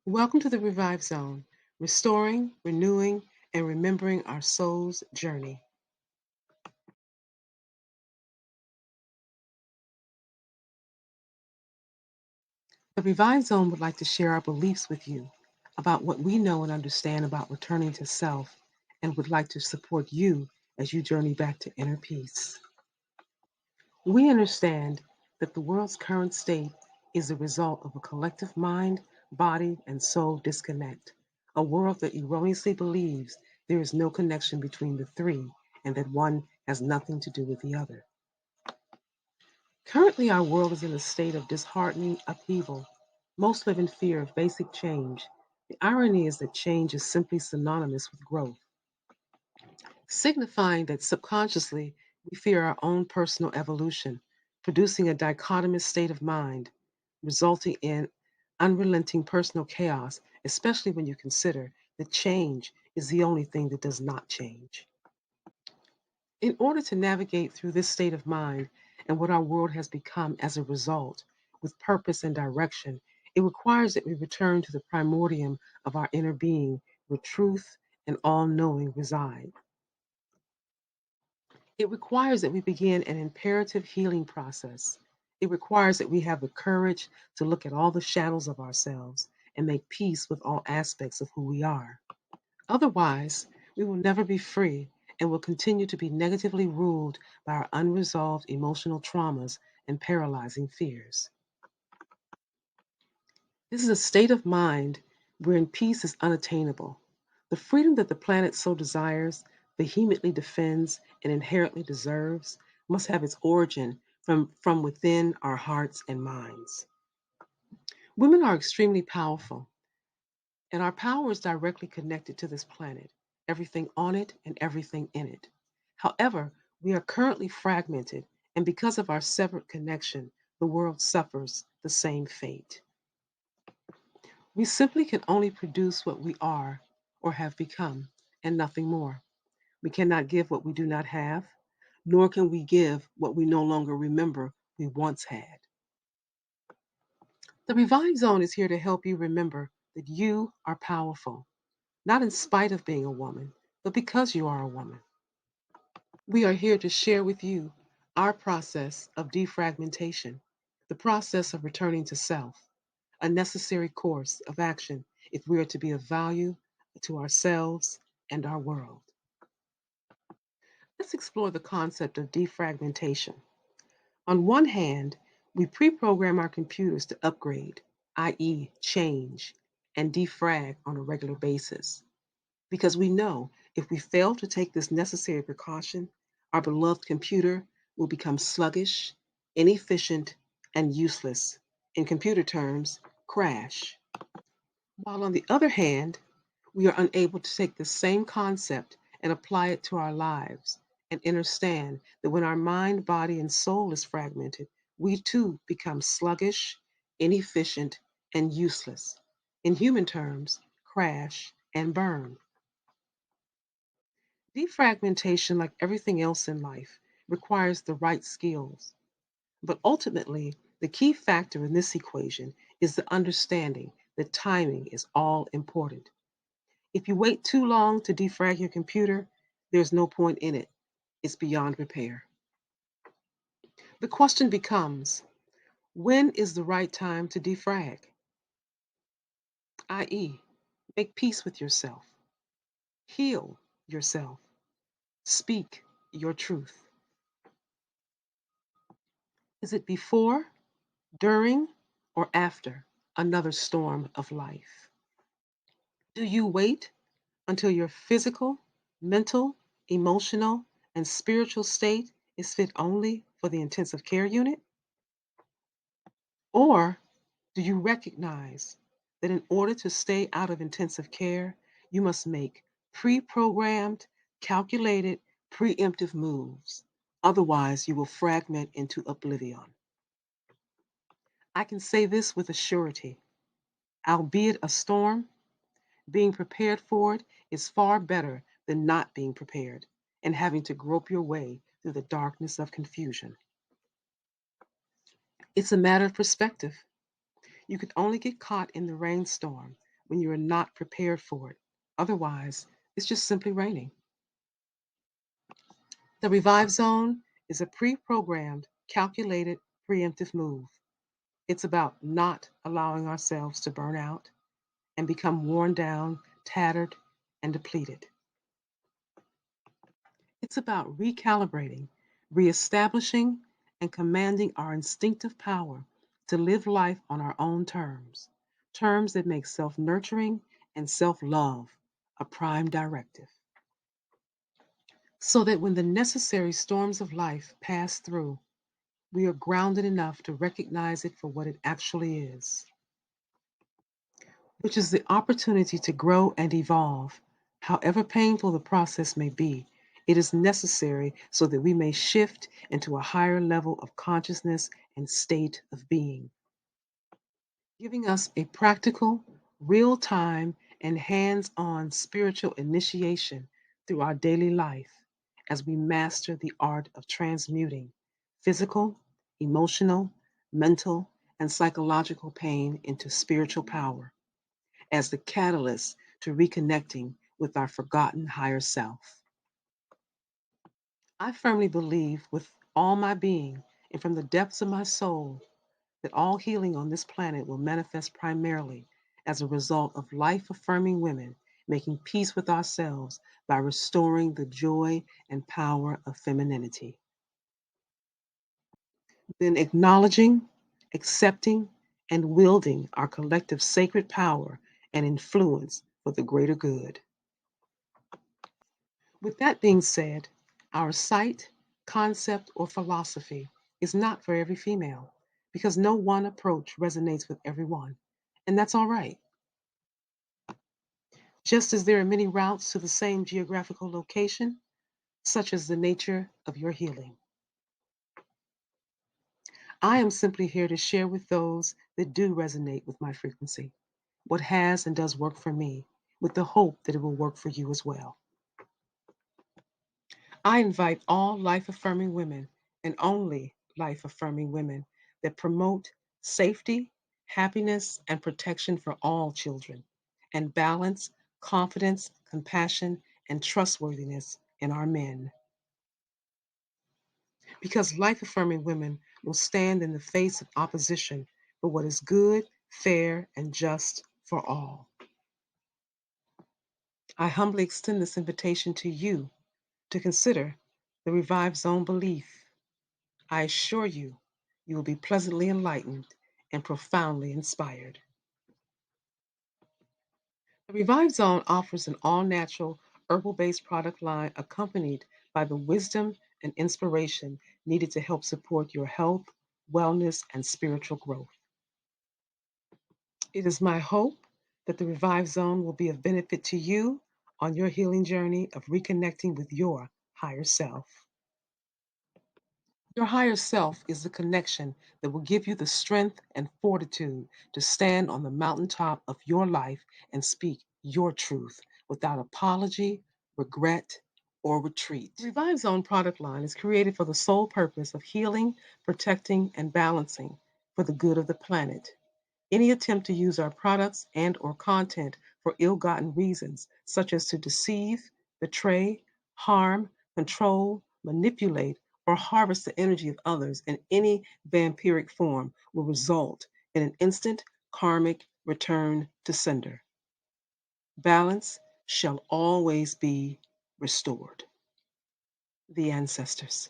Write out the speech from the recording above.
Welcome to the Revive Zone, restoring, renewing, and remembering our soul's journey. The Revive Zone would like to share our beliefs with you about what we know and understand about returning to self and would like to support you as you journey back to inner peace. We understand that the world's current state is the result of a collective mind, body, and soul disconnect, a world that erroneously believes there is no connection between the three and that one has nothing to do with the other. Currently, our world is in a state of disheartening upheaval. Most live in fear of basic change. The irony is that change is simply synonymous with growth, signifying that subconsciously we fear our own personal evolution, producing a dichotomous state of mind, resulting in unrelenting personal chaos, especially when you consider that change is the only thing that does not change. In order to navigate through this state of mind and what our world has become as a result, with purpose and direction, it requires that we return to the primordium of our inner being where truth and all knowing reside. It requires that we begin an imperative healing process. It requires that we have the courage to look at all the shadows of ourselves and make peace with all aspects of who we are. Otherwise, we will never be free and will continue to be negatively ruled by our unresolved emotional traumas and paralyzing fears. This is a state of mind wherein peace is unattainable. The freedom that the planet so desires, vehemently defends, and inherently deserves must have its origin from within our hearts and minds. Women are extremely powerful, and our power is directly connected to this planet, everything on it and everything in it. However, we are currently fragmented, and because of our separate connection, the world suffers the same fate. We simply can only produce what we are or have become, and nothing more. We cannot give what we do not have, nor can we give what we no longer remember we once had. The Revive Zone is here to help you remember that you are powerful, not in spite of being a woman, but because you are a woman. We are here to share with you our process of defragmentation, the process of returning to self, a necessary course of action if we are to be of value to ourselves and our world. Let's explore the concept of defragmentation. On one hand, we pre program our computers to upgrade, i.e., change, and defrag on a regular basis. Because we know if we fail to take this necessary precaution, our beloved computer will become sluggish, inefficient, and useless. In computer terms, crash. While on the other hand, we are unable to take the same concept and apply it to our lives and understand that when our mind, body, and soul is fragmented, we too become sluggish, inefficient, and useless. In human terms, crash and burn. Defragmentation, like everything else in life, requires the right skills. But ultimately, the key factor in this equation is the understanding that timing is all important. If you wait too long to defrag your computer, there's no point in it. It's beyond repair. The question becomes, when is the right time to defrag? i.e., make peace with yourself, heal yourself, speak your truth. Is it before, during, or after another storm of life? Do you wait until your physical, mental, emotional, and spiritual state is fit only for the intensive care unit? Or do you recognize that in order to stay out of intensive care, you must make pre programmed, calculated, preemptive moves? Otherwise, you will fragment into oblivion. I can say this with a surety. Albeit a storm, being prepared for it is far better than not being prepared and having to grope your way through the darkness of confusion. It's a matter of perspective. You could only get caught in the rainstorm, when you are not prepared for it. Otherwise, it's just simply raining. The revive zone is a pre programmed, calculated, preemptive move. It's about not allowing ourselves to burn out and become worn down, tattered, and depleted. It's about recalibrating, reestablishing, and commanding our instinctive power to live life on our own terms, terms that make self nurturing and self love a prime directive. So that when the necessary storms of life pass through, we are grounded enough to recognize it for what it actually is, which is the opportunity to grow and evolve. However painful the process may be, it is necessary so that we may shift into a higher level of consciousness and state of being, giving us a practical, real time, and hands on spiritual initiation through our daily life as we master the art of transmuting physical, emotional, mental, and psychological pain into spiritual power as the catalyst to reconnecting with our forgotten higher self. I firmly believe with all my being and from the depths of my soul that all healing on this planet will manifest primarily as a result of life affirming women making peace with ourselves by restoring the joy and power of femininity. Then acknowledging, accepting, and wielding our collective sacred power and influence for the greater good. With that being said, our site, concept, or philosophy is not for every female because no one approach resonates with everyone, and that's all right. Just as there are many routes to the same geographical location, such as the nature of your healing. I am simply here to share with those that do resonate with my frequency what has and does work for me, with the hope that it will work for you as well. I invite all life affirming women, and only life affirming women, that promote safety, happiness, and protection for all children, and balance, confidence, compassion, and trustworthiness in our men. Because life affirming women will stand in the face of opposition for what is good, fair, and just for all. I humbly extend this invitation to you to consider the Revive Zone belief. I assure you, you will be pleasantly enlightened and profoundly inspired. The Revive Zone offers an all natural, herbal based product line accompanied by the wisdom and inspiration needed to help support your health, wellness, and spiritual growth. It is my hope that the Revive Zone will be of benefit to you on your healing journey of reconnecting with your higher self. Your higher self is the connection that will give you the strength and fortitude to stand on the mountaintop of your life and speak your truth without apology, regret, or retreat. The Revive Zone product line is created for the sole purpose of healing, protecting, and balancing for the good of the planet. Any attempt to use our products and or content for ill-gotten reasons, such as to deceive, betray, harm, control, manipulate, or harvest the energy of others in any vampiric form, will result in an instant karmic return to sender. Balance shall always be restored. The ancestors.